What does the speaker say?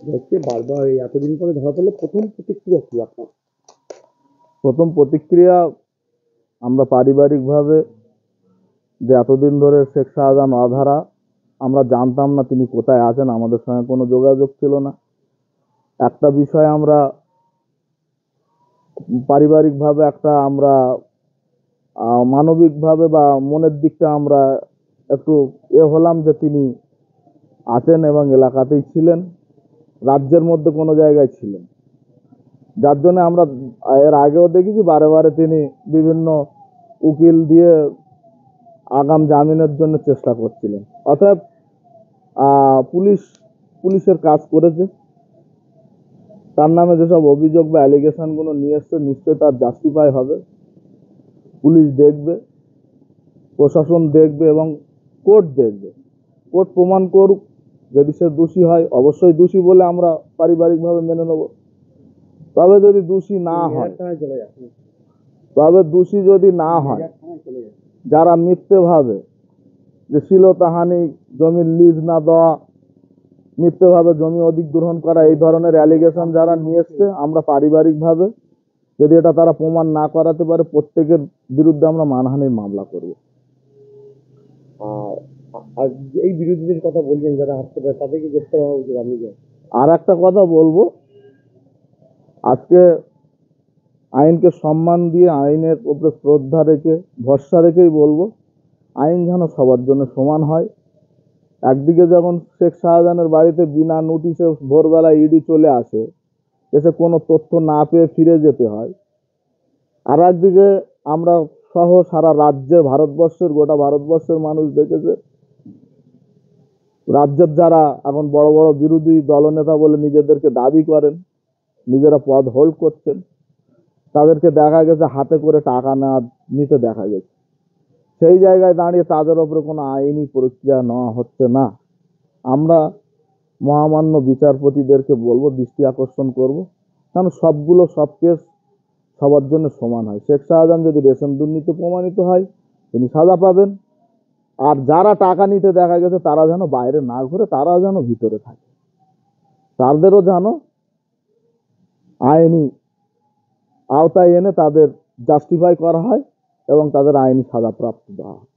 হচ্ছে বারবার এই এতদিন পরে ধরা পড়লো, প্রথম প্রতিক্রিয়া কি আপনার? প্রথম প্রতিক্রিয়া, আমরা পারিবারিকভাবে যে এতদিন ধরে শেখ শাহজাহান অধরা, আমরা জানতাম না তিনি কোথায় আছেন, আমাদের সঙ্গে কোনো যোগাযোগ ছিল না। একটা বিষয় আমরা পারিবারিকভাবে একটা আমরা মানবিকভাবে বা মনের দিকটা আমরা একটু হলাম যে তিনি আছেন এবং এলাকাতেই ছিলেন, রাজ্যের মধ্যে কোনো জায়গায় ছিলেন। যার জন্য আমরা এর আগেও দেখেছি বারে বারে তিনি বিভিন্ন উকিল দিয়ে আগাম জামিনের জন্য চেষ্টা করছিলেন। অতএব পুলিশের কাজ করেছে, তার নামে যেসব অভিযোগ বা অ্যালিগেশনগুলো নিয়ে এসছে নিশ্চয়ই তার জাস্টিফাই হবে। পুলিশ দেখবে, প্রশাসন দেখবে এবং কোর্ট দেখবে। কোর্ট প্রমাণ করুক, যদি সে দোষী হয় অবশ্যই দোষী বলে আমরা পারিবারিকভাবে মেনে নেব। তবে যদি দোষী না হয়, যারা মিথ্যেভাবে যে শ্লীলতাহানি, জমির লিজ না দেওয়া, মিথ্যেভাবে জমি অধিগ্রহণ করা, এই ধরনের অ্যালিগেশন যারা নিয়ে এসছে, আমরা পারিবারিকভাবে যদি এটা তারা প্রমাণ না করাতে পারে প্রত্যেকের বিরুদ্ধে আমরা মানহানির মামলা করব। আর এই বিরোধীদের কথা বলছেন যারা হাসপাতাল, তাদেরকে গ্রেফতার হওয়া উচিত। আপনি আর একটা কথা বলবো, আজকে আইনকে সম্মান দিয়ে, আইনের উপরে শ্রদ্ধা রেখে, ভরসা রেখেই বলবো, আইন যেন সবার জন্য সমান হয়। একদিকে যখন শেখ শাহজাহানের বাড়িতে বিনা নোটিশে ভোরবেলা ইডি চলে আসে, এসে কোনো তথ্য না পেয়ে ফিরে যেতে হয়, আর একদিকে আমরা সহ সারা রাজ্যে, ভারতবর্ষের, গোটা ভারতবর্ষের মানুষ দেখেছে, রাজ্যের যারা এখন বড় বড় বিরোধী দলনেতা বলে নিজেদেরকে দাবি করেন, নিজেরা পদ হোল্ড করছেন, তাদেরকে দেখা গেছে হাতে করে টাকা নিতে দেখা গেছে। সেই জায়গায় দাঁড়িয়ে তাদের উপরে কোনো আইনি প্রক্রিয়া নেওয়া হচ্ছে না। আমরা মহামান্য বিচারপতিদেরকে বলবো, দৃষ্টি আকর্ষণ করব, কারণ সব কেস সবার জন্য সমান হয়। শেখ শাহজাহান যদি রেশন দুর্নীতি প্রমাণিত হয়, তিনি সাজা পাবেন। আর যারা টাকা নিতে দেখা গেছে তারা যেন বাইরে না ঘুরে, তারা যেন ভিতরে থাকে, তাদেরও যেন আইনি আওতায় এনে তাদের জাস্টিফাই করা হয় এবং তাদের আইনি সাজা প্রাপ্ত দেওয়া হয়।